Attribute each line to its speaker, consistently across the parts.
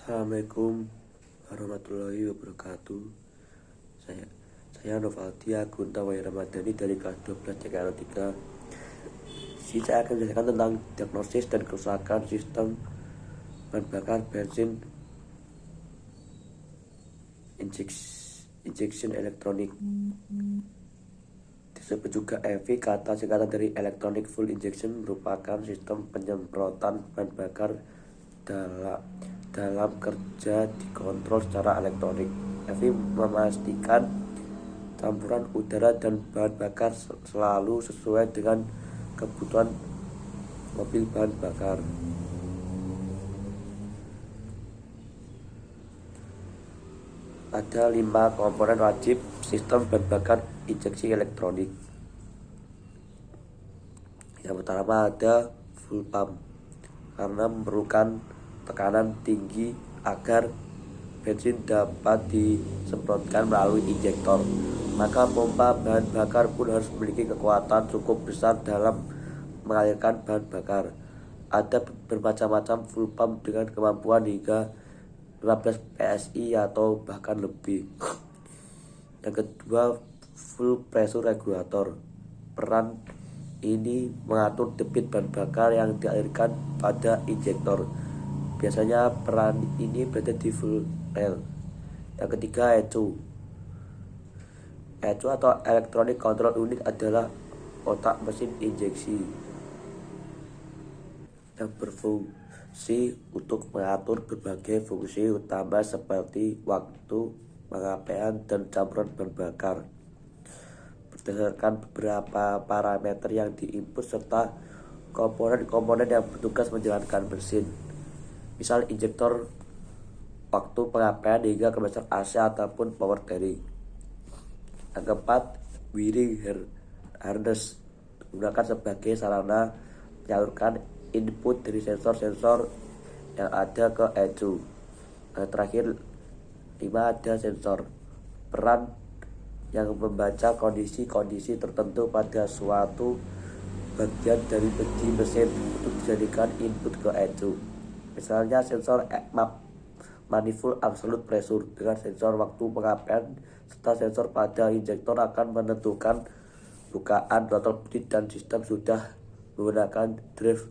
Speaker 1: Assalamualaikum warahmatullahi wabarakatuh. Saya Novaldi Agunta Wahyu Ramadhani dari kelas 12 CKL 3. Saya akan menjelaskan tentang diagnosis dan kerusakan sistem bahan bakar bensin injection elektronik, disebut juga EV. Kata singkatan dari Electronic Fuel Injection merupakan sistem penyemprotan bahan bakar dalam kerja dikontrol secara elektronik. EV memastikan campuran udara dan bahan bakar selalu sesuai dengan kebutuhan mobil bahan bakar. Ada 5 komponen wajib sistem bahan bakar injeksi elektronik. Yang pertama ada fuel pump, karena memerlukan tekanan tinggi agar bensin dapat disemprotkan melalui injektor. Maka pompa bahan bakar pun harus memiliki kekuatan cukup besar dalam mengalirkan bahan bakar. Ada bermacam-macam fuel pump dengan kemampuan hingga 15 PSI atau bahkan lebih. Yang kedua, full pressure regulator. Peran ini mengatur debit bahan bakar yang dialirkan pada injektor. Biasanya peran ini berada di fuel rail. Yang ketiga, ECU. ECU atau Electronic Control Unit adalah otak mesin injeksi yang berfungsi untuk mengatur berbagai fungsi utama seperti waktu pengapaian dan campuran bahan bakar berdasarkan beberapa parameter yang diinput serta komponen-komponen yang bertugas menjalankan mesin. Misal injektor, waktu pengapaian hingga kompresor AC ataupun power bearing. Yang keempat, wiring harness digunakan sebagai sarana menyalurkan input dari sensor-sensor yang ada ke ECU. Yang terakhir, 5 ada sensor. Peran yang membaca kondisi-kondisi tertentu pada suatu bagian dari mesin untuk dijadikan input ke ECU. Misalnya sensor manifold absolute pressure dengan sensor waktu pengapaian serta sensor pada injektor akan menentukan bukaan throttle body dan sistem sudah menggunakan drive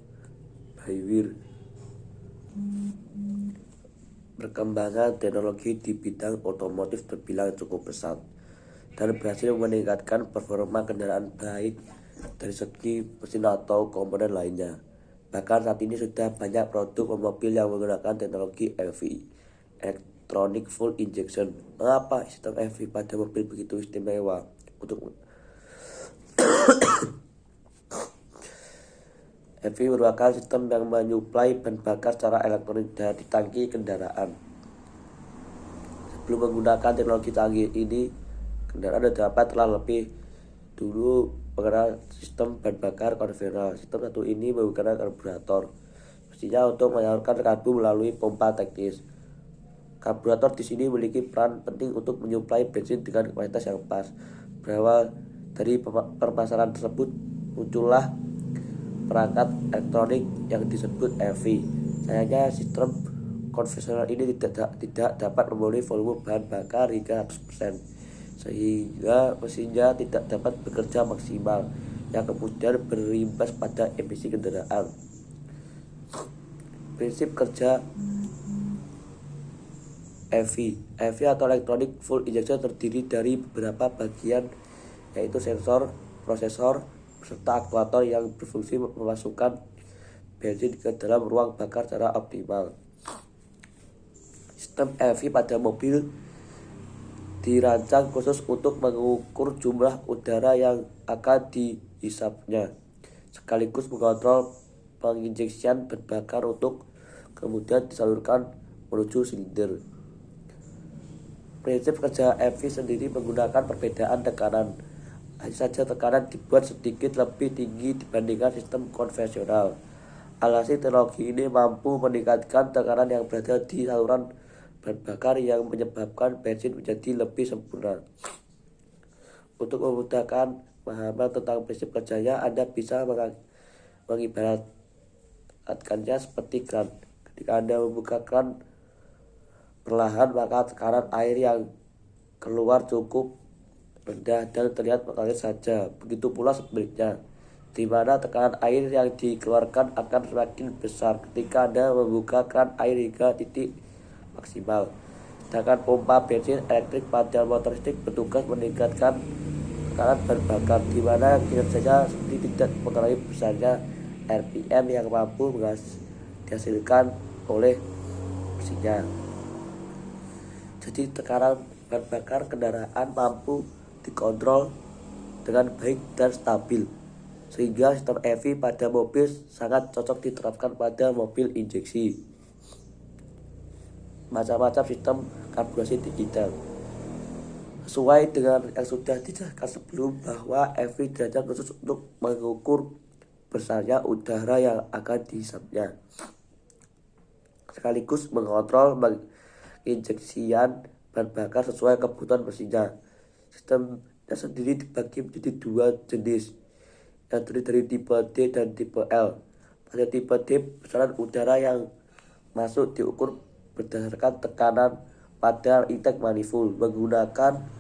Speaker 1: by wire. Perkembangan teknologi di bidang otomotif terbilang cukup pesat dan berhasil meningkatkan performa kendaraan baik dari segi mesin atau komponen lainnya. Bahkan saat ini sudah banyak produk mobil yang menggunakan teknologi EV, Electronic Fuel Injection. Mengapa sistem EV pada mobil begitu istimewa? EV merupakan sistem yang menyuplai bahan bakar secara elektronik dari tangki kendaraan. Sebelum menggunakan teknologi canggih ini, kendaraan telah lebih dulu mengenal sistem bahan bakar konvensional. Sistem satu ini menggunakan karburator, mestinya untuk menyalurkan karbu melalui pompa teknis. Karburator di sini memiliki peran penting untuk menyuplai bensin dengan kualitas yang pas. Berawal dari permasalahan tersebut, muncullah perangkat elektronik yang disebut EV. Sayangnya sistem konvensional ini tidak dapat memenuhi volume bahan bakar hingga 100%. Sehingga mesinnya tidak dapat bekerja maksimal, yang kemudian berimbas pada emisi kendaraan. Prinsip kerja EV atau Electronic Fuel Injection terdiri dari beberapa bagian, yaitu sensor, prosesor, serta aktuator yang berfungsi memasukkan bensin ke dalam ruang bakar secara optimal. Sistem EV pada mobil dirancang khusus untuk mengukur jumlah udara yang akan dihisapnya, sekaligus mengontrol penginjeksian bahan bakar untuk kemudian disalurkan menuju silinder. Prinsip kerja EV sendiri menggunakan perbedaan tekanan. Hanya saja tekanan dibuat sedikit lebih tinggi dibandingkan sistem konvensional. Alhasil teknologi ini mampu meningkatkan tekanan yang berada di saluran bahan bakar yang menyebabkan bensin menjadi lebih sempurna. Untuk memudahkan pemahaman tentang prinsip kerjanya, Anda bisa mengibaratkannya seperti kran. Ketika Anda membuka kran, perlahan, maka tekanan air yang keluar cukup rendah dan terlihat mengalir saja. Begitu pula sebaliknya, di mana tekanan air yang dikeluarkan akan semakin besar ketika Anda membuka keran air hingga titik maksimal. Sedangkan pompa bensin elektrik pada motor listrik bertugas meningkatkan tekanan bahan bakar, di mana kinerjanya seperti tidak mengurangi besarnya RPM yang mampu dihasilkan oleh mesinnya. Jadi tekanan bahan bakar kendaraan mampu dikontrol dengan baik dan stabil, sehingga sistem EV pada mobil sangat cocok diterapkan pada mobil injeksi. Macam-macam sistem karburasi digital sesuai dengan yang sudah dijelaskan sebelum, bahwa EV dirancang khusus untuk mengukur besarnya udara yang akan dihisapnya, sekaligus mengontrol injeksian bahan bakar sesuai kebutuhan mesinnya. Sistemnya sendiri dibagi menjadi dua jenis, yang terdiri dari tipe D dan tipe L. Pada tipe D, besaran udara yang masuk diukur berdasarkan tekanan pada intake manifold menggunakan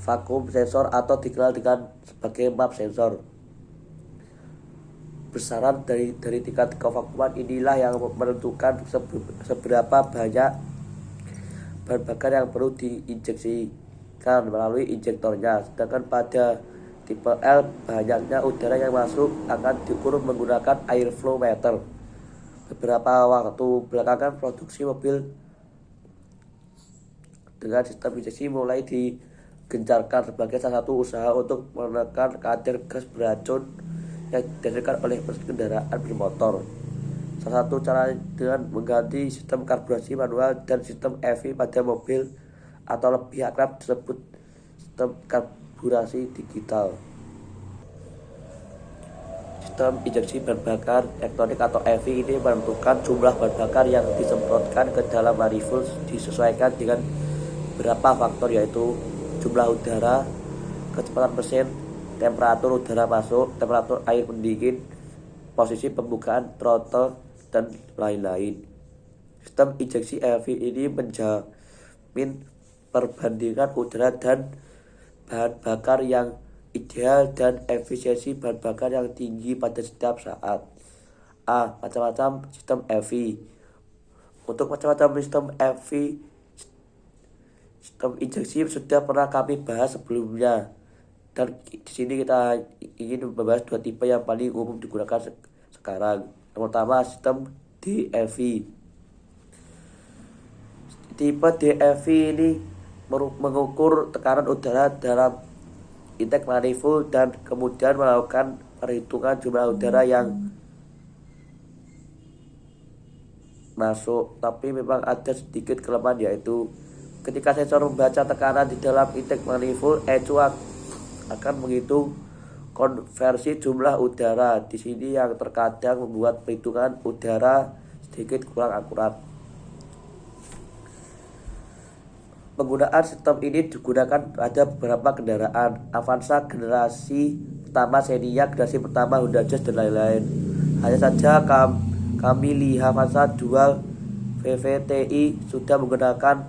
Speaker 1: vacuum sensor atau dikenal dengan sebagai map sensor. Besaran dari tingkat kevakuuman inilah yang menentukan seberapa banyak bahan bakar yang perlu diinjeksikan melalui injektornya. Sedangkan pada tipe L, banyaknya udara yang masuk akan diukur menggunakan airflow meter. Beberapa waktu belakangan, produksi mobil dengan sistem injeksi mulai digencarkan sebagai salah satu usaha untuk menekan kadar gas beracun yang dihasilkan oleh mesin kendaraan bermotor. Salah satu cara dengan mengganti sistem karburasi manual dan sistem EV pada mobil, atau lebih akrab disebut sistem karburasi digital. Sistem injeksi bahan bakar elektronik atau EV ini menentukan jumlah bahan bakar yang disemprotkan ke dalam manifold disesuaikan dengan beberapa faktor, yaitu jumlah udara, kecepatan mesin, temperatur udara masuk, temperatur air pendingin, posisi pembukaan throttle, dan lain-lain. Sistem injeksi EV ini menjamin perbandingan udara dan bahan bakar yang ideal dan efisiensi bahan bakar yang tinggi pada setiap saat. Macam-macam sistem EV. Untuk macam-macam sistem EV, sistem injeksi sudah pernah kami bahas sebelumnya, dan di sini kita ingin membahas dua tipe yang paling umum digunakan sekarang. Yang pertama, sistem DEV. Tipe DEV ini mengukur tekanan udara dalam intake manifold dan kemudian melakukan perhitungan jumlah udara yang masuk. Tapi memang ada sedikit kelemahan, yaitu ketika sensor membaca tekanan di dalam intake manifold, ECU akan menghitung konversi jumlah udara. Di sini yang terkadang membuat perhitungan udara sedikit kurang akurat. Penggunaan sistem ini digunakan pada beberapa kendaraan Avanza generasi pertama, Xenia generasi pertama, Honda Jazz, dan lain-lain. Hanya saja kami lihat Avanza Dual VVTi sudah menggunakan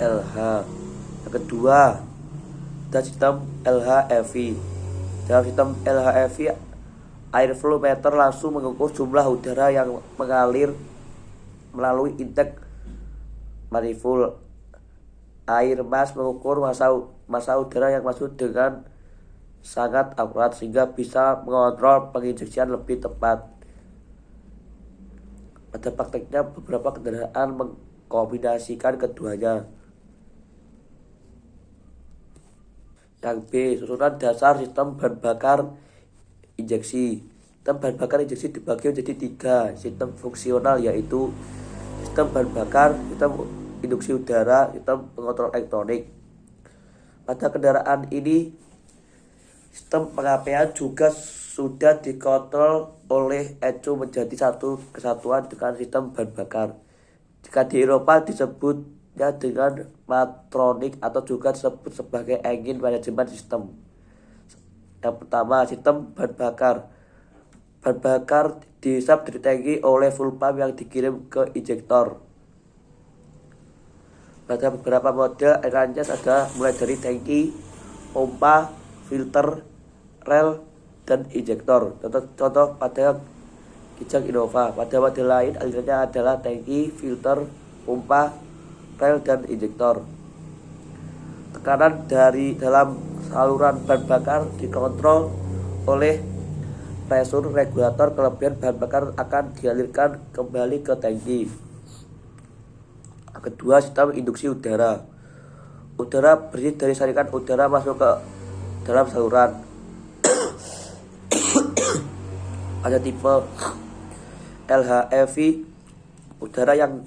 Speaker 1: LH. Yang kedua, dan sistem LHEV. Dalam sistem LHEV, airflow meter langsung mengukur jumlah udara yang mengalir melalui intake manifold. Air mas mengukur massa udara yang masuk dengan sangat akurat, sehingga bisa mengontrol penginjeksian lebih tepat. Pada prakteknya, beberapa kendaraan mengkombinasikan keduanya. Yang B, susunan dasar sistem bahan bakar injeksi. Sistem bahan bakar injeksi dibagi menjadi 3 sistem fungsional, yaitu sistem bahan bakar, sistem induksi udara, sistem pengontrol elektronik. Pada kendaraan ini, sistem pengapaian juga sudah dikontrol oleh ECU menjadi satu kesatuan dengan sistem bahan bakar. Jika di Eropa disebutnya dengan Matronic atau juga disebut sebagai Engine Management System. Yang pertama, sistem bahan bakar. bahan bakar dihisap dari tangki oleh full pump yang dikirim ke injektor. Pada beberapa model air anjas ada mulai dari tangki, pompa, filter, rel, dan injektor. Contoh pada Kijang Innova. Pada model lain alirannya adalah tangki, filter, pompa, rel, dan injektor. Tekanan dari dalam saluran bahan bakar dikontrol oleh pressure regulator. Kelebihan bahan bakar akan dialirkan kembali ke tangki. Kedua, sistem induksi udara. Udara bersih dari saringan udara masuk ke dalam saluran. Pada tipe LHEV, udara yang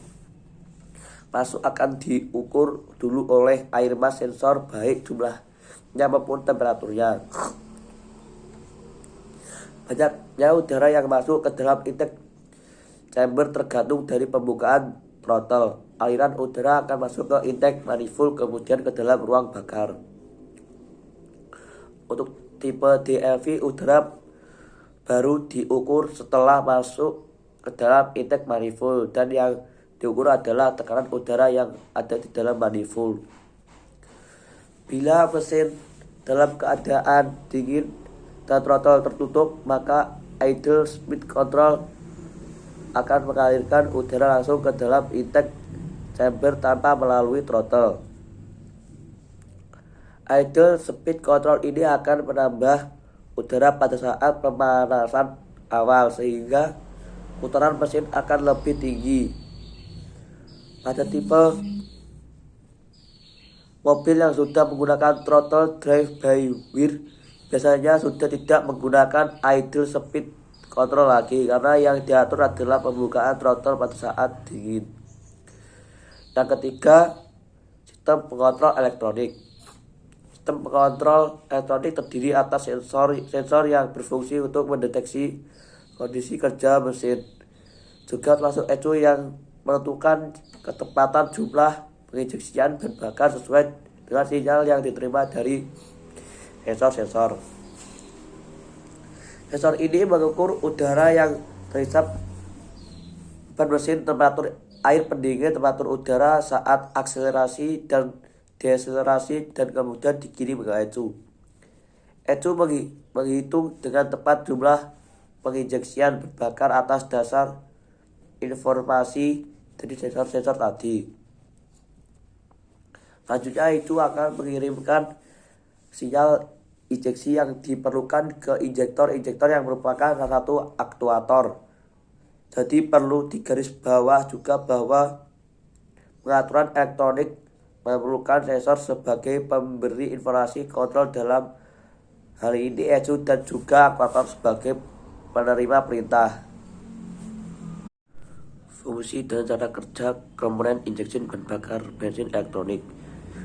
Speaker 1: masuk akan diukur dulu oleh air mass sensor, baik jumlahnya maupun temperaturnya. Banyaknya udara yang masuk ke dalam intake chamber tergantung dari pembukaan throttle. Aliran udara akan masuk ke intake manifold kemudian ke dalam ruang bakar. Untuk tipe DLV, udara baru diukur setelah masuk ke dalam intake manifold, dan yang diukur adalah tekanan udara yang ada di dalam manifold. Bila mesin dalam keadaan dingin dan throttle tertutup, maka idle speed control akan mengalirkan udara langsung ke dalam intake chamber tanpa melalui throttle. Idle speed control ini akan menambah udara pada saat pemanasan awal sehingga putaran mesin akan lebih tinggi. Pada tipe mobil yang sudah menggunakan throttle drive by wire biasanya sudah tidak menggunakan idle speed control lagi, karena yang diatur adalah pembukaan throttle pada saat dingin. Yang ketiga, sistem pengontrol elektronik. Sistem pengontrol elektronik terdiri atas sensor yang berfungsi untuk mendeteksi kondisi kerja mesin, juga termasuk ECU yang menentukan ketepatan jumlah penginjeksian bahan bakar sesuai dengan sinyal yang diterima dari sensor. Sensor ini mengukur udara yang terhisap ban mesin, temperatur air pendingin, temperatur udara saat akselerasi dan deakselerasi, dan kemudian dikirim ke ECU. ECU menghitung dengan tepat jumlah penginjeksian bahan bakar atas dasar informasi dari sensor-sensor tadi. Selanjutnya itu akan mengirimkan sinyal injeksi yang diperlukan ke injektor yang merupakan salah satu aktuator. Jadi perlu digaris bawah juga bahwa pengaturan elektronik memerlukan sensor sebagai pemberi informasi kontrol, dalam hal ini ECU, dan juga aktuator sebagai penerima perintah. Fungsi dan cara kerja komponen injeksi bahan bakar bensin elektronik.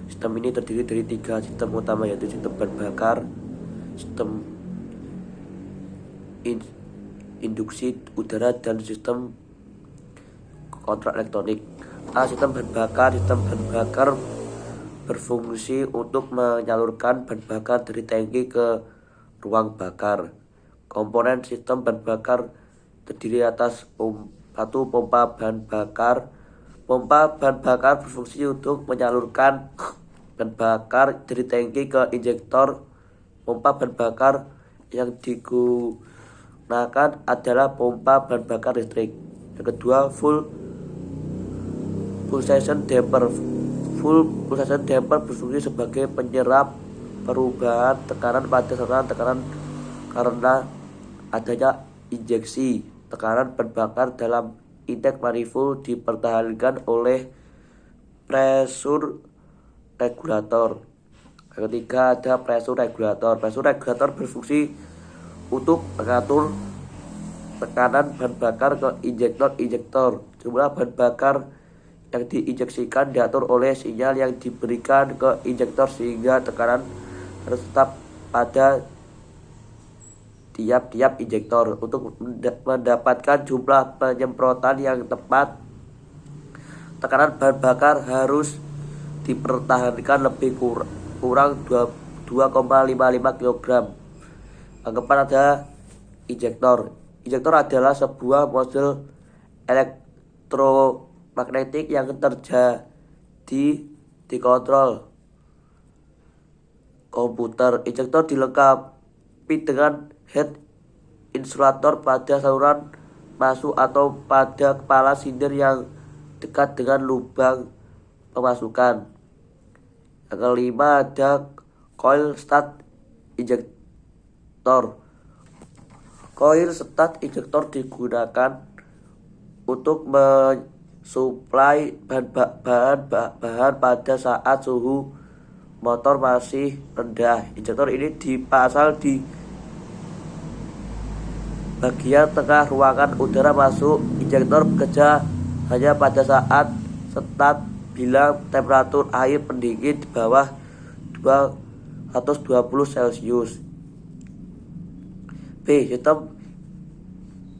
Speaker 1: Sistem ini terdiri dari 3 sistem utama, yaitu sistem bahan bakar, sistem induksi udara, dan sistem kontrol elektronik. Sistem bahan bakar berfungsi untuk menyalurkan bahan bakar dari tangki ke ruang bakar. Komponen sistem bahan bakar terdiri atas satu, pompa bahan bakar. Pompa bahan bakar berfungsi untuk menyalurkan bahan bakar dari tangki ke injektor. Pompa bahan bakar yang digunakan adalah pompa bahan bakar listrik. Yang kedua, full pulsation damper. Full pulsation damper berfungsi sebagai penyerap perubahan tekanan pada saluran tekanan karena adanya injeksi. Tekanan bahan bakar dalam intake manifold dipertahankan oleh pressure regulator. Yang ketiga ada pressure regulator. Pressure regulator berfungsi untuk mengatur tekanan bahan bakar ke injektor. Jumlah bahan bakar yang diinjeksikan diatur oleh sinyal yang diberikan ke injektor sehingga tekanan harus tetap pada tiap-tiap injektor. Untuk mendapatkan jumlah penyemprotan yang tepat, tekanan bahan bakar harus dipertahankan lebih kurang 2,55 kg. Anggapan ada injektor. Injektor adalah sebuah model elektromagnetik yang terjadi di kontrol komputer. Injektor dilengkapi dengan head insulator pada saluran masuk atau pada kepala silinder yang dekat dengan lubang pemasukan. Yang kelima ada coil stat injektor. Coil stat injektor digunakan untuk mensuplai bahan pada saat suhu motor masih rendah. Injektor ini dipasang di bagian tengah ruangan udara masuk. Injektor bekerja hanya pada saat start bila temperatur air pendingin di bawah 220 Celcius. B. Sistem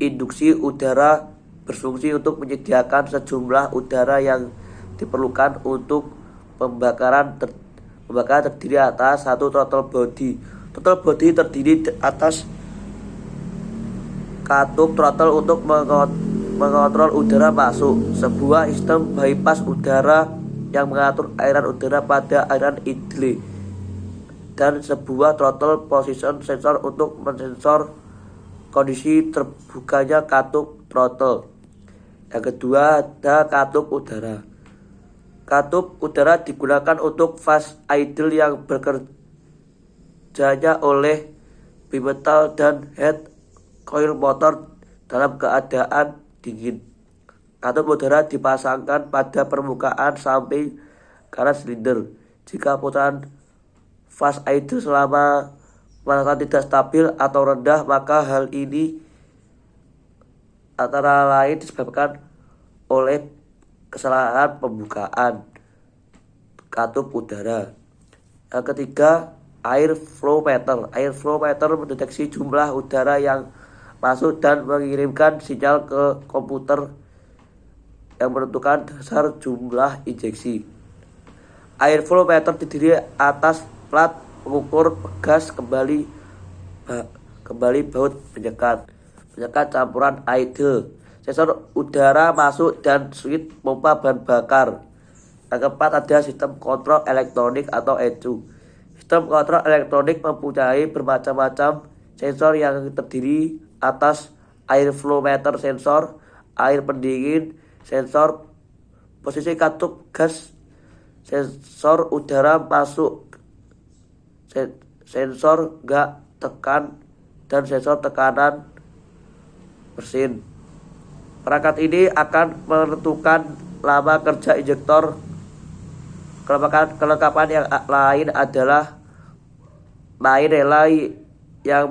Speaker 1: induksi udara berfungsi untuk menyediakan sejumlah udara yang diperlukan untuk pembakaran terdiri atas satu throttle body. Throttle body terdiri atas katup throttle untuk mengontrol udara masuk, sebuah sistem bypass udara yang mengatur aliran udara pada aliran idle, dan sebuah throttle position sensor untuk mensensor kondisi terbukanya katup throttle. Yang kedua ada katup udara. Katup udara digunakan untuk fast idle yang bekerjanya oleh bimetal dan head coil motor dalam keadaan dingin. Katup udara dipasangkan pada permukaan samping kanan silinder. Jika putaran fast idle selama pemanasan tidak stabil atau rendah, maka hal ini antara lain disebabkan oleh kesalahan pembukaan katup udara. Yang ketiga, air flow meter. Air flow meter mendeteksi jumlah udara yang masuk dan mengirimkan sinyal ke komputer yang menentukan dasar jumlah injeksi. Air flow meter terdiri atas plat pengukur gas kembali baut penyekat campuran idle, sensor udara masuk, dan switch pompa bahan bakar. Yang keempat ada sistem kontrol elektronik atau ECU. Sistem kontrol elektronik mempunyai bermacam-macam sensor yang terdiri atas air flow meter sensor, air pendingin sensor, posisi katup gas, sensor udara masuk, sensor gas tekan, dan sensor tekanan mesin. Perangkat ini akan menentukan lama kerja injektor. Kelengkapan yang lain adalah main relay yang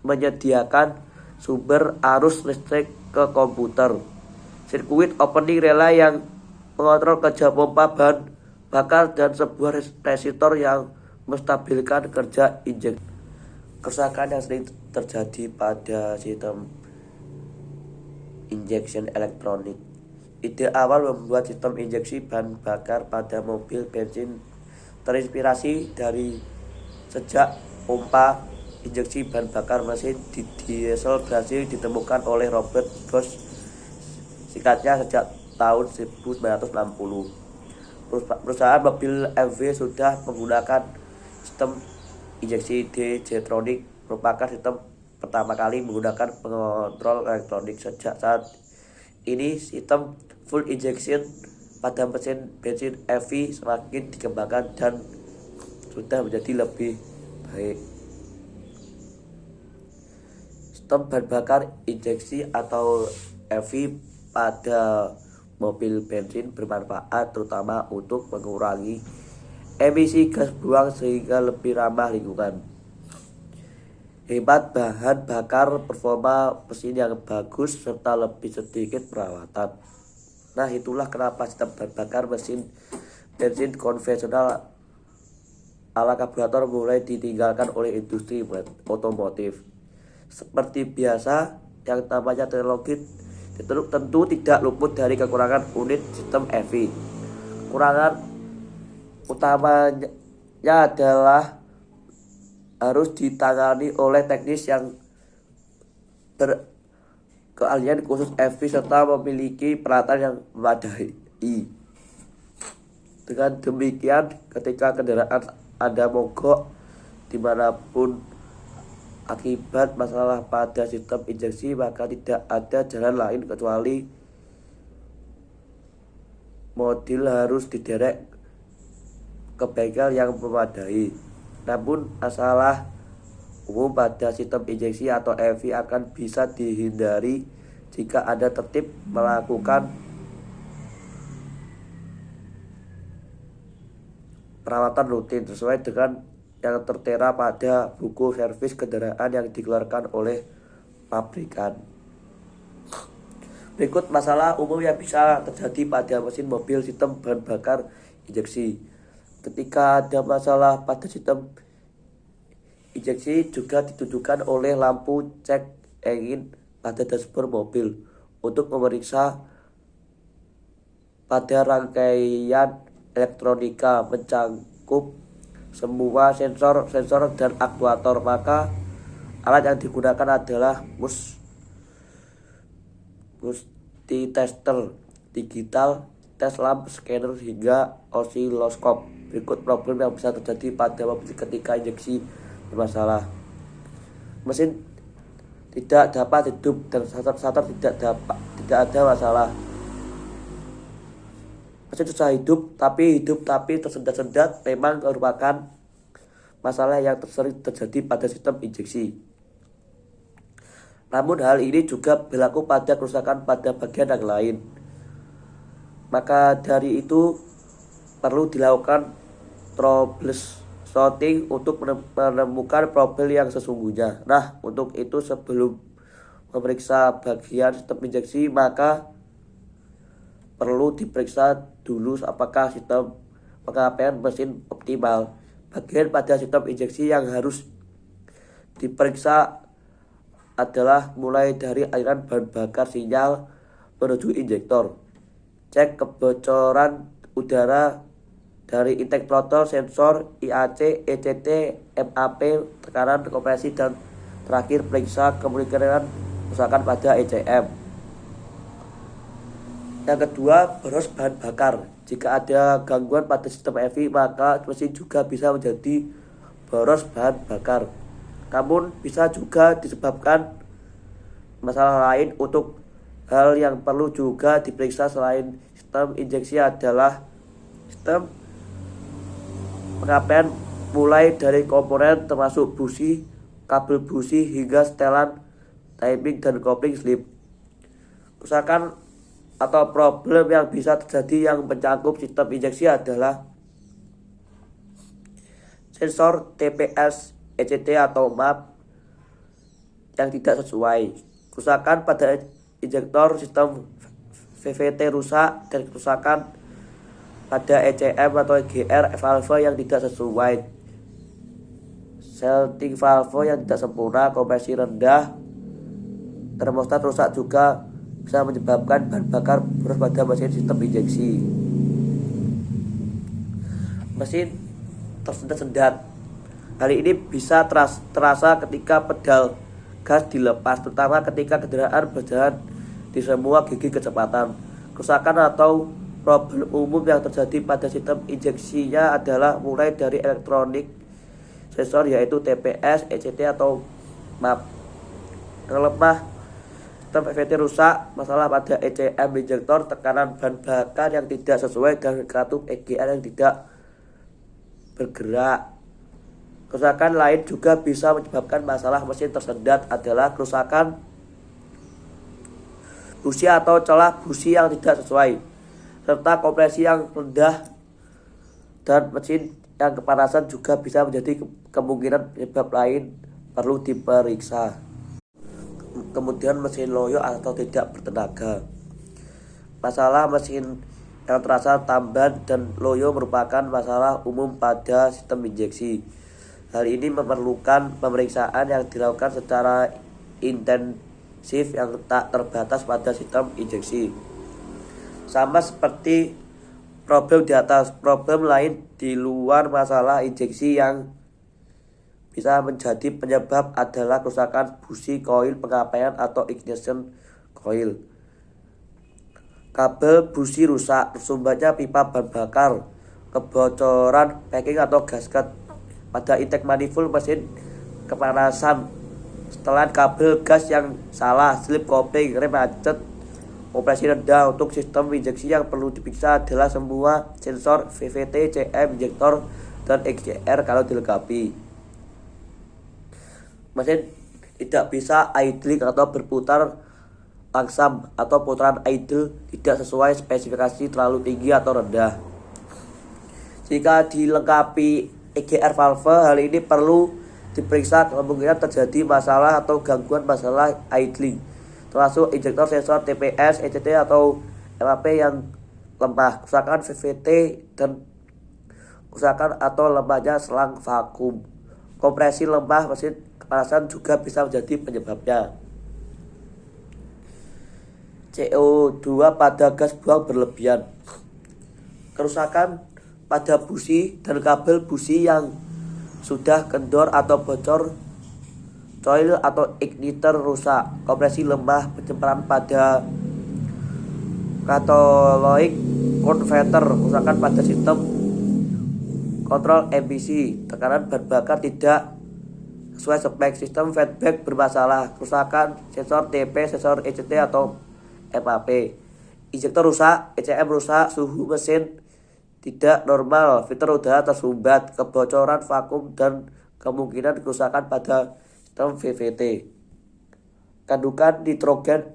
Speaker 1: menyediakan sumber arus listrik ke komputer, sirkuit opening relay yang mengontrol kerja pompa bahan bakar, dan sebuah resistor yang menstabilkan kerja injektor. Kerusakan yang sering terjadi pada sistem injection elektronik. Ide awal membuat sistem injeksi bahan bakar pada mobil bensin terinspirasi dari sejak pompa injeksi bahan bakar mesin di diesel berhasil ditemukan oleh Robert Bosch, singkatnya sejak tahun 1960. Perusahaan mobil MV sudah menggunakan sistem injeksi D-Jetronic, merupakan sistem pertama kali menggunakan pengontrol elektronik. Sejak saat ini sistem full injection pada mesin bensin EV semakin dikembangkan dan sudah menjadi lebih baik. Sistem bahan bakar injeksi atau EV pada mobil bensin bermanfaat terutama untuk mengurangi emisi gas buang sehingga lebih ramah lingkungan. Hemat bahan bakar, performa mesin yang bagus, serta lebih sedikit perawatan. Nah, itulah kenapa sistem bahan bakar mesin bensin konvensional ala karburator mulai ditinggalkan oleh industri otomotif. Seperti biasa, yang namanya teknologi tentu tidak luput dari kekurangan unit sistem EV. Kekurangan utamanya adalah harus ditangani oleh teknis yang keahlian khusus FV serta memiliki peralatan yang memadai. Dengan demikian, ketika kendaraan Anda mogok dimanapun akibat masalah pada sistem injeksi, maka tidak ada jalan lain kecuali mobil harus diderek ke bengkel yang memadai. Namun masalah umum pada sistem injeksi atau EV akan bisa dihindari jika Anda tertib melakukan perawatan rutin sesuai dengan yang tertera pada buku servis kendaraan yang dikeluarkan oleh pabrikan. Berikut masalah umum yang bisa terjadi pada mesin mobil sistem bahan bakar injeksi. Ketika ada masalah pada sistem injeksi juga ditunjukkan oleh lampu cek engine pada dashboard mobil untuk memeriksa pada rangkaian elektronika mencangkup semua sensor dan aktuator. Maka alat yang digunakan adalah multitester digital, tes lamp, scanner hingga osiloskop. Berikut problem yang bisa terjadi pada mobil ketika injeksi bermasalah. Mesin tidak dapat hidup dan starter tidak ada masalah. Mesin susah hidup tapi tersendat-sendat memang merupakan masalah yang sering terjadi pada sistem injeksi. Namun hal ini juga berlaku pada kerusakan pada bagian yang lain. Maka dari itu perlu dilakukan troubleshooting untuk menemukan problem yang sesungguhnya. Nah, untuk itu sebelum memeriksa bagian sistem injeksi, maka perlu diperiksa dulu apakah sistem pengapaian mesin optimal. Bagian pada sistem injeksi yang harus diperiksa adalah mulai dari aliran bahan bakar sinyal menuju injektor, cek kebocoran udara dari intake throttle, sensor IAC, ECT, MAP, tekanan kompresi, dan terakhir periksa kemungkinan kerusakan pada ECM. Yang kedua, boros bahan bakar. Jika ada gangguan pada sistem EV, maka mesin juga bisa menjadi boros bahan bakar. Namun bisa juga disebabkan masalah lain. Untuk hal yang perlu juga diperiksa selain sistem injeksi adalah sistem pengapaian mulai dari komponen termasuk busi, kabel busi hingga setelan, timing, dan kopling slip. Kerusakan atau problem yang bisa terjadi yang mencakup sistem injeksi adalah sensor TPS, ECT atau MAP yang tidak sesuai, kerusakan pada injektor sistem VVT rusak, dan kerusakan pada ECM atau EGR valve yang tidak sesuai, salting valve yang tidak sempurna, kompresi rendah, termostat rusak juga bisa menyebabkan bahan bakar boros pada mesin sistem injeksi. Mesin tersendat-sendat. Hal ini bisa terasa ketika pedal gas dilepas, terutama ketika kendaraan berjalan di semua gigi kecepatan. Kerusakan atau problem umum yang terjadi pada sistem injeksinya adalah mulai dari elektronik sensor yaitu TPS, ECT atau MAP yang lemah, sistem VVT rusak, masalah pada ECM injektor, tekanan bahan bakar yang tidak sesuai, dan katup EGR yang tidak bergerak. Kerusakan lain juga bisa menyebabkan masalah mesin tersendat adalah kerusakan busi atau celah busi yang tidak sesuai, serta kompresi yang rendah, dan mesin yang kepanasan juga bisa menjadi kemungkinan penyebab lain perlu diperiksa. Kemudian mesin loyo atau tidak bertenaga. Masalah mesin yang terasa tamban dan loyo merupakan masalah umum pada sistem injeksi. Hal ini memerlukan pemeriksaan yang dilakukan secara intensif yang tak terbatas pada sistem injeksi. Sama seperti problem di atas, problem lain di luar masalah injeksi yang bisa menjadi penyebab adalah kerusakan busi, koil pengapaian atau ignition koil. Kabel busi rusak, tersumbatnya pipa bahan bakar, kebocoran packing atau gasket. Pada intake manifold mesin kepanasan, setelan kabel gas yang salah, slip kopling, rem macet, operasi rendah. Untuk sistem injeksi yang perlu diperiksa adalah semua sensor VVT, CM, injektor, dan XCR kalau dilengkapi. Mesin tidak bisa idling atau berputar langsam, atau putaran idle tidak sesuai spesifikasi terlalu tinggi atau rendah. Jika dilengkapi EGR valve, hal ini perlu diperiksa kemungkinan terjadi masalah atau gangguan masalah idling, termasuk injektor sensor TPS, ECT atau MAP yang lemah, kerusakan VVT, dan kerusakan atau lemahnya selang vakum. Kompresi lemah mesin kepanasan juga bisa menjadi penyebabnya. CO2 pada gas buang berlebihan. Kerusakan pada busi dan kabel busi yang sudah kendor atau bocor, coil atau igniter rusak, kompresi lemah, pencemaran pada catalytic converter, kerusakan pada sistem kontrol emisi, tekanan bahan bakar tidak sesuai spek, sistem feedback bermasalah, kerusakan sensor TP, sensor ECT atau MAP, injektor rusak, ECM rusak, suhu mesin tidak normal, filter udara tersumbat, kebocoran vakum, dan kemungkinan kerusakan pada sistem VVT. Kandungan nitrogen,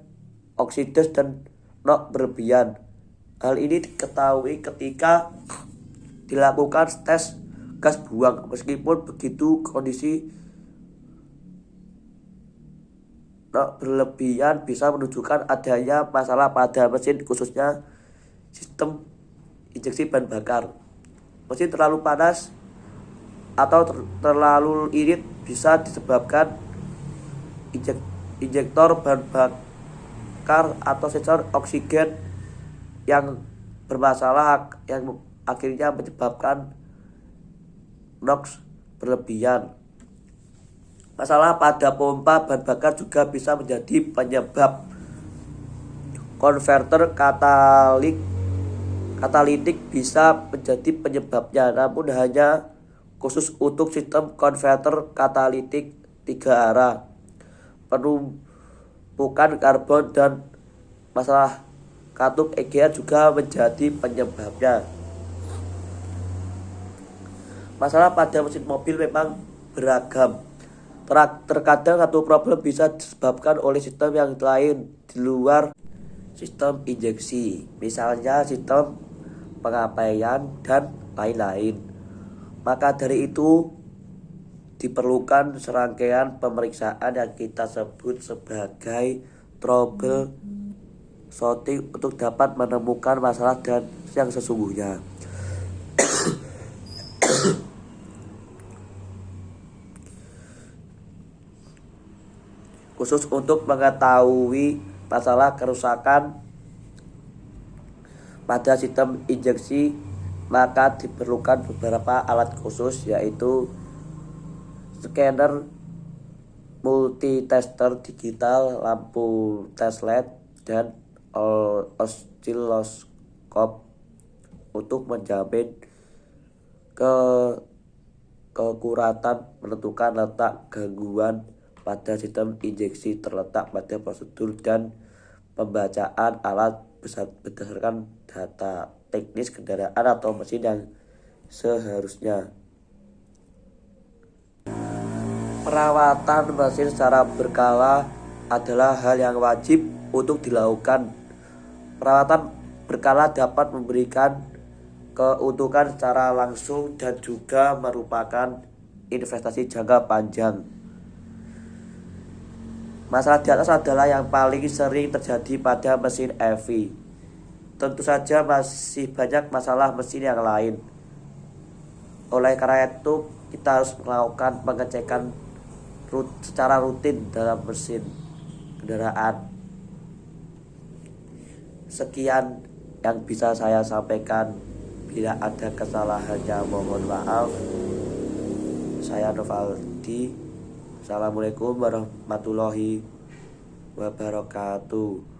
Speaker 1: oksidas, dan NOx berlebihan. Hal ini diketahui ketika dilakukan tes gas buang. Meskipun begitu, kondisi NOx berlebihan bisa menunjukkan adanya masalah pada mesin, khususnya sistem injeksi bahan bakar. Mesin terlalu panas atau terlalu irit bisa disebabkan injektor bahan bakar atau sensor oksigen yang bermasalah, yang akhirnya menyebabkan NOx berlebihan. Masalah pada pompa bahan bakar juga bisa menjadi penyebab. Konverter katalitik bisa menjadi penyebabnya, namun hanya khusus untuk sistem konverter katalitik 3 arah. Penumpukan karbon dan masalah katup EGR juga menjadi penyebabnya. Masalah pada mesin mobil memang beragam. Terkadang satu problem bisa disebabkan oleh sistem yang lain di luar sistem injeksi, misalnya sistem pengapaian dan lain-lain. Maka dari itu diperlukan serangkaian pemeriksaan yang kita sebut sebagai trouble shooting untuk dapat menemukan masalah dan yang sesungguhnya. Khusus untuk mengetahui masalah kerusakan pada sistem injeksi, maka diperlukan beberapa alat khusus, yaitu scanner multitester digital, lampu tes LED, dan oscilloscope untuk menjamin keakuratan menentukan letak gangguan pada sistem injeksi terletak pada prosedur dan pembacaan alat berdasarkan data teknis kendaraan atau mesin yang seharusnya. Perawatan mesin secara berkala adalah hal yang wajib untuk dilakukan. Perawatan berkala dapat memberikan keuntungan secara langsung dan juga merupakan investasi jangka panjang. Masalah di atas adalah yang paling sering terjadi pada mesin EV. Tentu saja masih banyak masalah mesin yang lain. Oleh karena itu, kita harus melakukan pengecekan secara rutin dalam mesin kendaraan. Sekian yang bisa saya sampaikan. Bila ada kesalahannya mohon maaf. Saya Novaldi. Assalamualaikum warahmatullahi wabarakatuh.